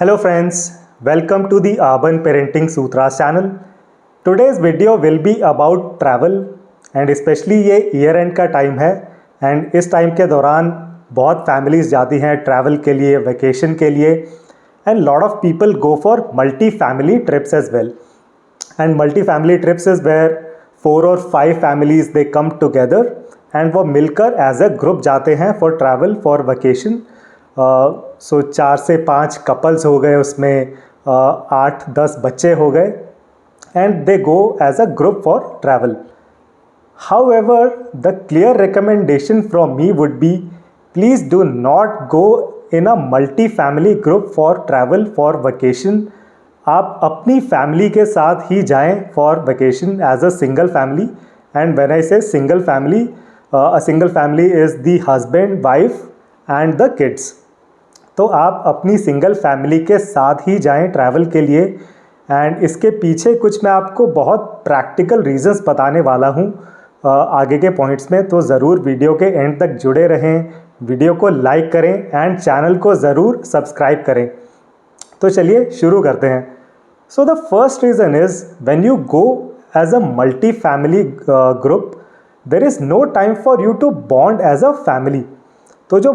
Hello friends, welcome to the Urban Parenting Sutras channel. Today's video will be about travel and especially ये year and का time है and इस time के दौरान बहुत families जाती हैं ट्रैवल के लिए, वेकेशन के लिए and lot of people go for multi family trips as well. And multi family trips is where 4 और 5 families they come together and वो मिलकर एज अ ग्रुप जाते हैं for travel for vacation. So 4 से 5 couples हो गए, उसमें 8-10 बच्चे हो गए and they go as a group for travel. However, the clear recommendation from me would be please do not go in a multi-family group for travel for vacation. आप अपनी family के साथ ही जाएं for vacation as a single family. And when I say single family, a single family is the husband, wife and the kids. तो आप अपनी single family के साथ ही जाएं ट्रैवल के लिए. एंड इसके पीछे कुछ मैं आपको बहुत प्रैक्टिकल रीजंस बताने वाला हूँ आगे के पॉइंट्स में, तो ज़रूर वीडियो के एंड तक जुड़े रहें, वीडियो को लाइक करें एंड चैनल को ज़रूर सब्सक्राइब करें. तो चलिए शुरू करते हैं. So the first reason is when you go as a multi family group there is no time for you to bond as a family. तो जो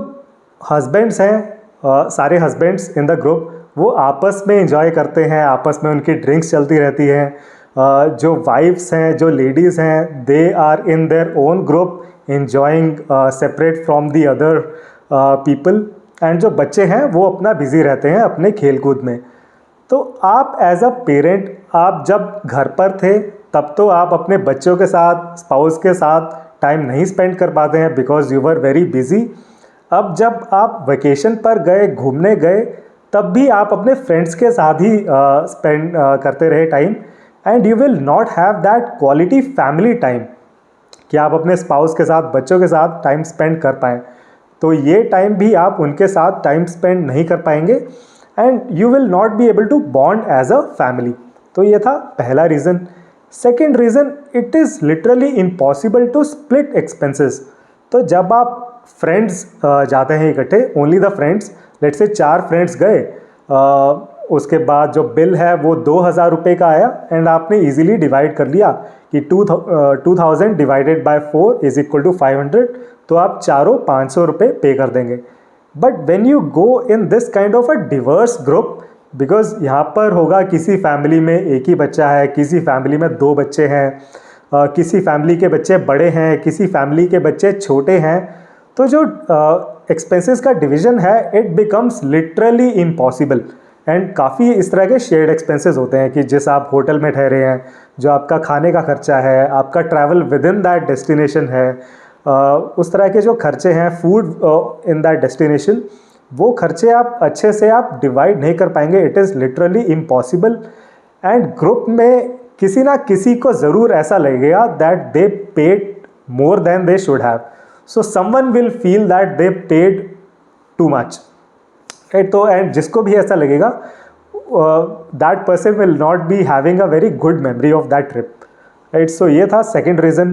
हस्बैंड्स हैं, सारे हस्बैंड्स इन द ग्रुप वो आपस में एंजॉय करते हैं, आपस में उनकी ड्रिंक्स चलती रहती हैं. जो वाइफ्स हैं, जो लेडीज़ हैं, they are in their own group enjoying separate from the other people. And जो बच्चे हैं वो अपना बिजी रहते हैं अपने खेल कूद में. तो आप एज अ पेरेंट, आप जब घर पर थे तब तो आप अपने बच्चों के साथ, स्पाउस के साथ टाइम नहीं स्पेंड कर पाते हैं because you were very busy. अब जब आप वेकेशन पर गए, घूमने गए, तब भी आप अपने फ्रेंड्स के साथ ही स्पेंड करते रहे time and you will not have that quality family time कि आप अपने स्पाउस के साथ, बच्चों के साथ टाइम स्पेंड कर पाएँ. तो ये टाइम भी आप उनके साथ टाइम स्पेंड नहीं कर पाएंगे and you will not be able to bond as a family. तो ये था पहला reason. Second reason, it is literally impossible to split expenses. तो जब आप फ्रेंड्स जाते हैं इकट्ठे, only the friends, let's say 4 friends गए, उसके बाद जो बिल है वो 2,000 रुपये का आया एंड आपने इजीली डिवाइड कर लिया कि 2,000 divided by 4 is equal to 500. तो आप चारों 500 रुपये पे कर देंगे. But when you go in this kind of a diverse group, because यहाँ पर होगा किसी फैमिली में एक ही बच्चा है, किसी फैमिली में 2 बच्चे हैं, किसी फैमिली के बच्चे बड़े हैं, किसी फैमिली के बच्चे छोटे हैं, तो जो एक्सपेंसेस का डिवीज़न है it becomes literally impossible. And काफ़ी इस तरह के शेयर्ड एक्सपेंसेस होते हैं कि जिस आप होटल में ठहरे हैं, जो आपका खाने का खर्चा है, आपका travel with in that destination है, उस तरह के जो खर्चे हैं, फूड इन दैट डेस्टिनेशन, वो खर्चे आप अच्छे से आप डिवाइड नहीं कर पाएंगे. It is literally impossible. And group में किसी ना किसी को ज़रूर ऐसा लगेगा that they paid more than they should have. So someone will feel that they paid too much, right? तो एंड जिसको भी ऐसा लगेगा that person will not be having a very good memory of that trip, right? So ये था second reason.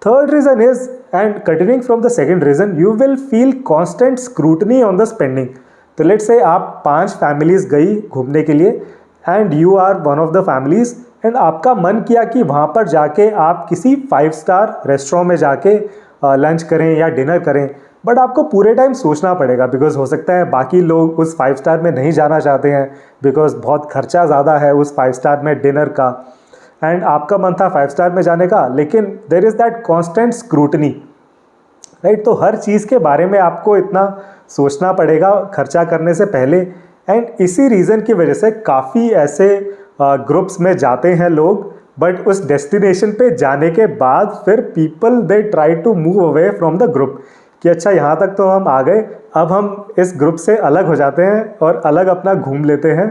Third reason is, and continuing from the second reason, you will feel constant scrutiny on the spending. तो let's say आप 5 families गई घूमने के लिए and you are one of the families and आपका मन किया कि वहाँ पर जाके आप किसी 5 स्टार रेस्टोरेंट में जाके लंच करें या डिनर करें. बट आपको पूरे टाइम सोचना पड़ेगा बिकॉज हो सकता है बाकी लोग उस 5 स्टार में नहीं जाना चाहते हैं बिकॉज बहुत खर्चा ज़्यादा है उस 5 स्टार में डिनर का. एंड आपका मन था 5 स्टार में जाने का, लेकिन there is that constant scrutiny, right? तो हर चीज़ के बारे में आपको इतना सोचना पड़ेगा खर्चा करने से पहले. एंड इसी रीज़न की वजह से काफ़ी ऐसे ग्रुप्स में जाते हैं लोग, बट उस डेस्टिनेशन पे जाने के बाद फिर people they try to move away from the group कि अच्छा यहाँ तक तो हम आ गए, अब हम इस ग्रुप से अलग हो जाते हैं और अलग अपना घूम लेते हैं.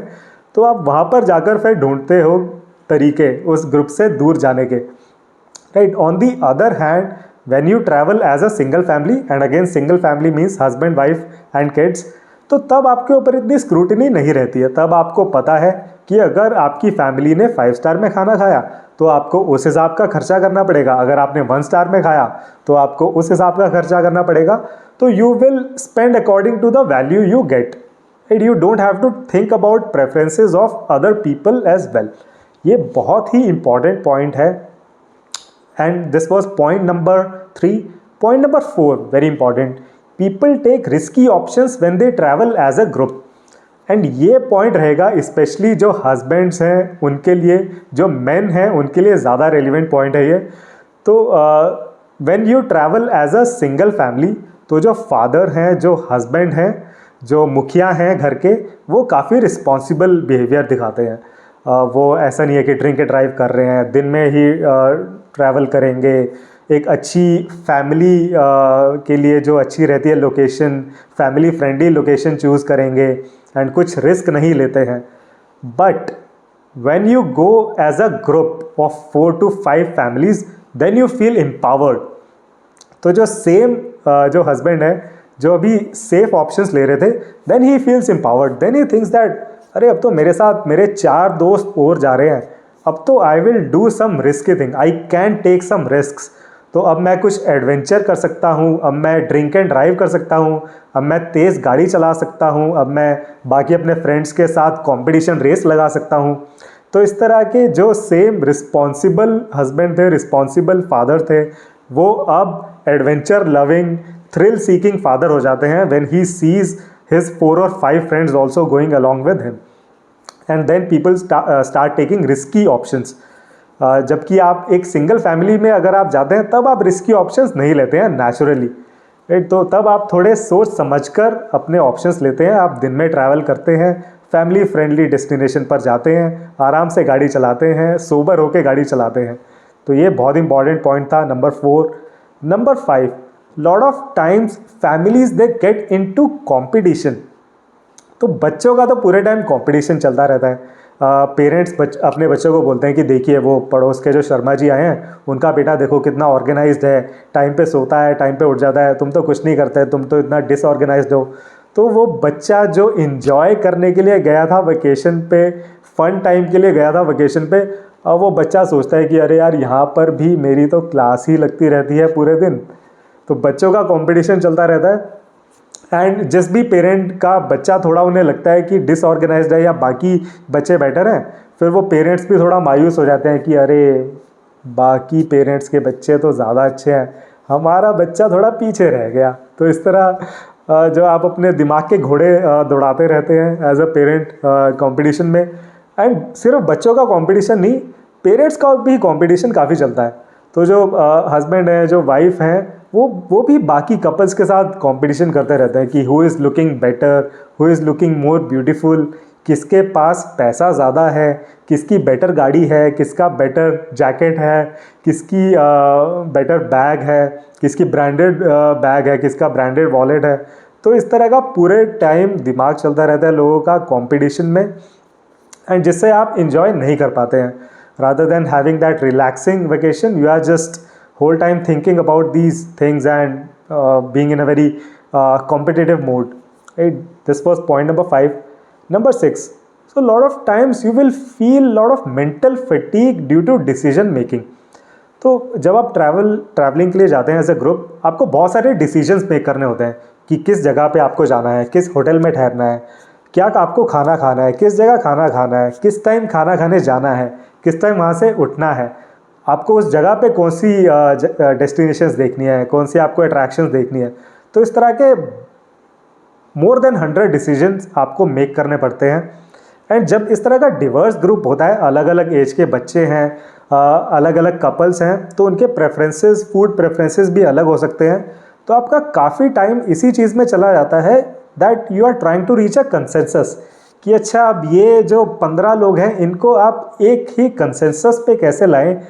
तो आप वहाँ पर जाकर फिर ढूंढते हो तरीके उस ग्रुप से दूर जाने के, right? On the other hand, when you travel as a single family, and again single family means husband, wife and kids, तो तब आपके ऊपर इतनी स्क्रूटनी नहीं रहती है. तब आपको पता है कि अगर आपकी फैमिली ने 5 स्टार में खाना खाया तो आपको उस हिसाब का खर्चा करना पड़ेगा, अगर आपने 1 स्टार में खाया तो आपको उस हिसाब का खर्चा करना पड़ेगा. तो you will spend according to the value you get, and you don't have to think about preferences of other people as well. ये बहुत ही इंपॉर्टेंट पॉइंट है। And this was point number 3। Point number 4 very important, people take risky options when they travel as a group. And ये point रहेगा specially जो husbands हैं उनके लिए, जो मेन हैं उनके लिए ज़्यादा रेलिवेंट पॉइंट है ये। तो when you travel as a single family, तो जो फादर हैं, जो हस्बैंड हैं, जो मुखिया हैं घर के, वो काफ़ी रिस्पॉन्सिबल बिहेवियर दिखाते हैं। वो ऐसा नहीं है कि ड्रिंक एंड ड्राइव कर रहे हैं, दिन में ही ट्रैवल करेंगे। एक अच्छी फैमिली के लिए जो अच्छी रहती है location, family friendly location choose करेंगे एंड कुछ रिस्क नहीं लेते हैं। But when you go as a group of 4 to 5 families, then you feel empowered. तो जो सेम जो हस्बैंड है, जो अभी सेफ ऑप्शंस ले रहे थे, then he feels empowered, then he thinks that अरे अब तो मेरे साथ मेरे 4 दोस्त और जा रहे हैं, अब तो I will do some risky thing, I can take some risks. तो अब मैं कुछ एडवेंचर कर सकता हूँ, अब मैं ड्रिंक एंड ड्राइव कर सकता हूँ, अब मैं तेज़ गाड़ी चला सकता हूँ, अब मैं बाकी अपने फ्रेंड्स के साथ कंपटीशन रेस लगा सकता हूँ। तो इस तरह के जो सेम रिस्पॉन्सिबल हस्बैंड थे, रिस्पॉन्सिबल फादर थे, वो अब adventure loving, thrill seeking father हो जाते हैं when he sees his 4 or 5 friends also going along with him, and then people start taking risky options। जबकि आप एक सिंगल फैमिली में अगर आप जाते हैं तब आप रिस्की ऑप्शंस नहीं लेते हैं नेचुरली, राइट। तो तब आप थोड़े सोच समझकर अपने ऑप्शंस लेते हैं। आप दिन में ट्रैवल करते हैं, फैमिली फ्रेंडली डेस्टिनेशन पर जाते हैं, आराम से गाड़ी चलाते हैं, सोबर होकर गाड़ी चलाते हैं। तो ये बहुत इंपॉर्टेंट पॉइंट था number 4। Number 5, lot of times families they get into competition. तो बच्चों का तो पूरे टाइम कंपटीशन चलता रहता है। पेरेंट्स अपने बच्चों को बोलते हैं कि देखिए वो पड़ोस के जो शर्मा जी आए हैं, उनका बेटा देखो कितना ऑर्गेनाइज्ड है, टाइम पे सोता है, टाइम पे उठ जाता है, तुम तो कुछ नहीं करते, तुम तो इतना डिसऑर्गेनाइज्ड हो। तो वो बच्चा जो इंजॉय करने के लिए गया था वेकेशन पे, फन टाइम के लिए गया था वेकेशन पे, अब वो बच्चा सोचता है कि अरे यार यहाँ पर भी मेरी तो क्लास ही लगती रहती है पूरे दिन। तो बच्चों का कंपटीशन चलता रहता है। एंड जिस भी पेरेंट का बच्चा थोड़ा उन्हें लगता है कि डिसऑर्गेनाइज्ड है या बाकी बच्चे बेटर हैं, फिर वो पेरेंट्स भी थोड़ा मायूस हो जाते हैं कि अरे बाकी पेरेंट्स के बच्चे तो ज़्यादा अच्छे हैं, हमारा बच्चा थोड़ा पीछे रह गया। तो इस तरह जो आप अपने दिमाग के घोड़े दौड़ाते रहते हैं एज अ पेरेंट कंपटीशन में। एंड सिर्फ बच्चों का कंपटीशन नहीं, पेरेंट्स का भी कंपटीशन काफ़ी चलता है। तो जो हस्बैंड हैं, जो वाइफ हैं, वो भी बाकी कपल्स के साथ कंपटीशन करते रहते हैं कि who is looking better, who is looking more beautiful, किसके पास पैसा ज़्यादा है, किसकी बेटर गाड़ी है, किसका बेटर जैकेट है, किसकी बेटर बैग है, किसकी ब्रांडेड बैग है, किसका ब्रांडेड वॉलेट है। तो इस तरह का पूरे टाइम दिमाग चलता रहता है लोगों का कंपटीशन में, एंड जिससे आप इंजॉय नहीं कर पाते हैं। rather than having that relaxing vacation, you are just whole time thinking about these things and being in a very competitive mode, right? This was point number 5. Number 6, so a lot of times you will feel a lot of mental fatigue due to decision making। तो जब आप travelling के लिए जाते हैं as a group, आपको बहुत सारे डिसीजंस मेक करने होते हैं कि किस जगह पे आपको जाना है, किस होटल में ठहरना है, क्या आपको खाना खाना है, किस जगह खाना खाना है, किस टाइम खाना खाने जाना है, किस टाइम वहाँ से उठना है, आपको उस जगह पे कौन सी डेस्टिनेशंस देखनी है, कौन सी आपको अट्रैक्शंस देखनी है। तो इस तरह के मोर देन 100 डिसीजंस आपको मेक करने पड़ते हैं। एंड जब इस तरह का डिवर्स ग्रुप होता है, अलग अलग एज के बच्चे हैं, अलग अलग कपल्स हैं, तो उनके प्रेफरेंसेस, फूड प्रेफरेंसेस भी अलग हो सकते हैं। तो आपका काफ़ी टाइम इसी चीज़ में चला जाता है that you are trying to reach a consensus, कि अच्छा अब ये जो 15 लोग हैं इनको आप एक ही कंसेंसस पे कैसे लाएं,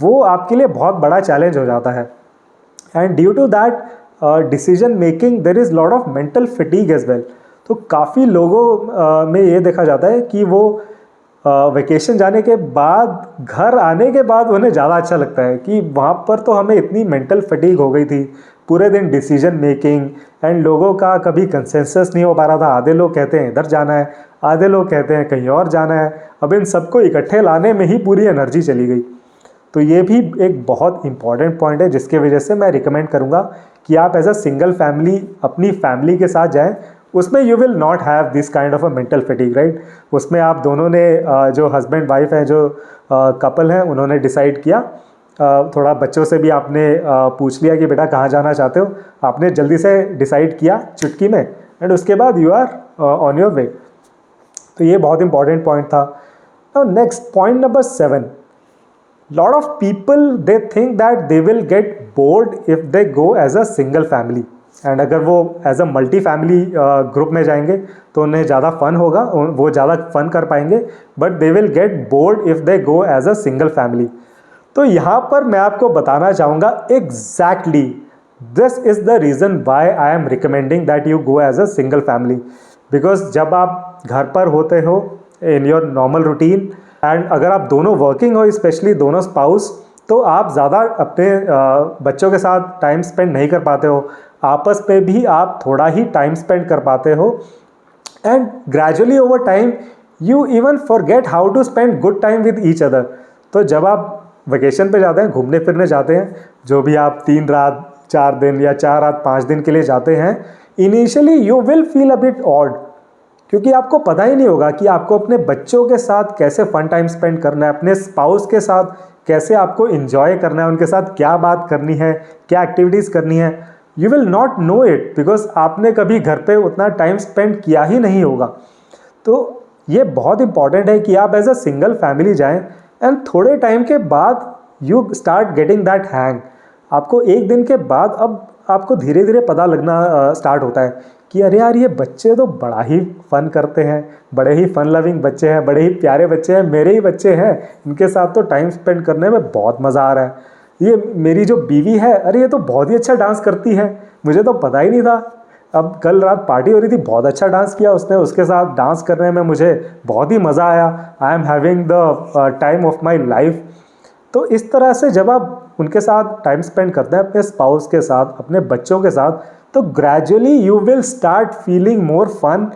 वो आपके लिए बहुत बड़ा चैलेंज हो जाता है। And due to that decision making there is lot of mental fatigue as well. तो काफ़ी लोगों में ये देखा जाता है कि वो वेकेशन जाने के बाद, घर आने के बाद उन्हें ज़्यादा अच्छा लगता है कि वहाँ पर तो हमें इतनी मेंटल फटीग हो गई थी, पूरे दिन डिसीजन मेकिंग, एंड लोगों का कभी कंसेंसस नहीं हो पा रहा था। आधे लोग कहते हैं इधर जाना है, आधे लोग कहते हैं कहीं और जाना है। अब इन सबको इकट्ठे लाने में ही पूरी एनर्जी चली गई। तो ये भी एक बहुत इंपॉर्टेंट पॉइंट है जिसके वजह से मैं रिकमेंड करूँगा कि आप एज अ सिंगल फैमिली अपनी फैमिली के साथ जाएं, उसमें you will not have this kind of a mental fatigue, right. उसमें आप दोनों ने जो हस्बैंड वाइफ हैं, जो कपल हैं, उन्होंने डिसाइड किया, थोड़ा बच्चों से भी आपने पूछ लिया कि बेटा कहाँ जाना चाहते हो, आपने जल्दी से डिसाइड किया चुटकी में, एंड उसके बाद you are on your way. तो ये बहुत इंपॉर्टेंट पॉइंट था। Now next point number 7, lot of people they think that they will get bored if they go as a single family, and अगर वो as a multi family group में जाएंगे तो उन्हें ज़्यादा फन होगा, वो ज़्यादा फन कर पाएंगे, but they will get bored if they go as a single family. तो यहाँ पर मैं आपको बताना चाहूँगा exactly this is the reason why I am recommending that you go as a single family. Because जब आप घर पर होते हो in your normal routine, and अगर आप दोनों वर्किंग हो, स्पेशली दोनों स्पाउस, तो आप ज़्यादा अपने बच्चों के साथ टाइम स्पेंड नहीं कर पाते हो, आपस में भी आप थोड़ा ही टाइम स्पेंड कर पाते हो, and gradually over time you even forget how to spend good time with each other. तो जब आप वेकेशन पे जाते हैं, घूमने फिरने जाते हैं, जो भी आप 3 रात 4 दिन या 4 रात 5 दिन के लिए जाते हैं, initially you will feel a bit odd, क्योंकि आपको पता ही नहीं होगा कि आपको अपने बच्चों के साथ कैसे फन टाइम स्पेंड करना है, अपने स्पाउस के साथ कैसे आपको इन्जॉय करना है, उनके साथ क्या बात करनी है, क्या एक्टिविटीज़ करनी है। You will not know it because आपने कभी घर पे उतना टाइम स्पेंड किया ही नहीं होगा। तो ये बहुत इंपॉर्टेंट है कि आप एज अ सिंगल फैमिली जाएं, एंड थोड़े टाइम के बाद you start getting that hang. आपको एक दिन के बाद अब आपको धीरे धीरे पता लगना स्टार्ट होता है कि अरे यार ये बच्चे तो बड़ा ही फन करते हैं, बड़े ही फन लविंग बच्चे हैं, बड़े ही प्यारे बच्चे हैं, मेरे ही बच्चे हैं, इनके साथ तो टाइम स्पेंड करने में बहुत मज़ा आ रहा है। ये मेरी जो बीवी है, अरे ये तो बहुत ही अच्छा डांस करती है, मुझे तो पता ही नहीं था। अब कल रात पार्टी हो रही थी, बहुत अच्छा डांस किया उसने, उसके साथ डांस करने में मुझे बहुत ही मज़ा आया। I am having the time of my life. तो इस तरह से जब आप उनके साथ टाइम स्पेंड करते हैं, अपने स्पाउस के साथ, अपने बच्चों के साथ, तो gradually you will start feeling more fun,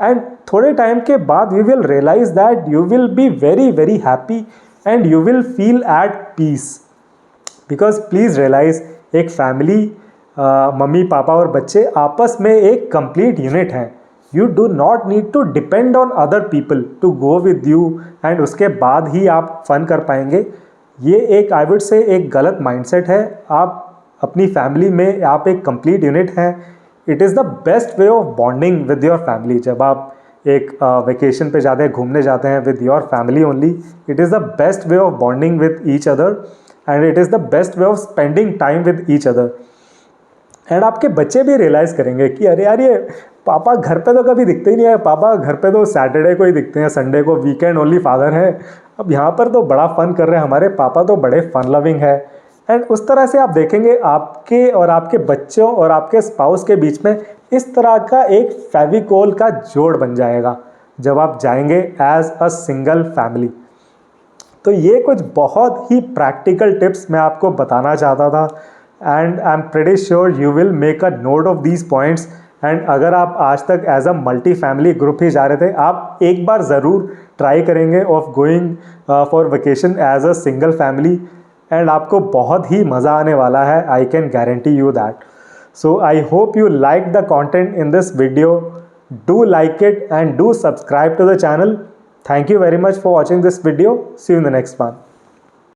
and थोड़े टाइम के बाद you will realise that you will be very very happy and you will feel at peace. Because please realise, एक फैमिली, मम्मी पापा और बच्चे आपस में एक complete unit हैं। You do not need to depend on other people to go with you, and उसके बाद ही आप फन कर पाएंगे। ये एक आई वुड से एक गलत माइंडसेट है। आप अपनी फैमिली में आप एक कंप्लीट यूनिट हैं। It is the best way of bonding with your family. जब आप एक वेकेशन पे जाते हैं, घूमने जाते हैं with your family only, it is the best way of bonding with each other, and it is the best way of spending time with each other. And आपके बच्चे भी रियलाइज़ करेंगे कि अरे यार ये पापा घर पे तो कभी दिखते ही नहीं है, पापा घर पे तो सैटरडे को ही दिखते हैं, संडे को, वीकेंड ओनली फादर है। अब यहाँ पर तो बड़ा फन कर रहे हैं, हमारे पापा तो बड़े फन लविंग है। एंड उस तरह से आप देखेंगे आपके और आपके बच्चों और आपके स्पाउस के बीच में इस तरह का एक फेविकोल का जोड़ बन जाएगा जब आप जाएंगे एज अ सिंगल फैमिली। तो ये कुछ बहुत ही प्रैक्टिकल टिप्स मैं आपको बताना चाहता था, and I am pretty sure you will make a note of these points. And अगर आप आज तक as a multi family group ही जा रहे थे, आप एक बार ज़रूर ट्राई करेंगे of going for vacation as a single family, and आपको बहुत ही मज़ा आने वाला है। I can guarantee you that. So I hope you like the content in this video. Do like it and do subscribe to the channel. Thank you very much for watching this video. See you in the next one.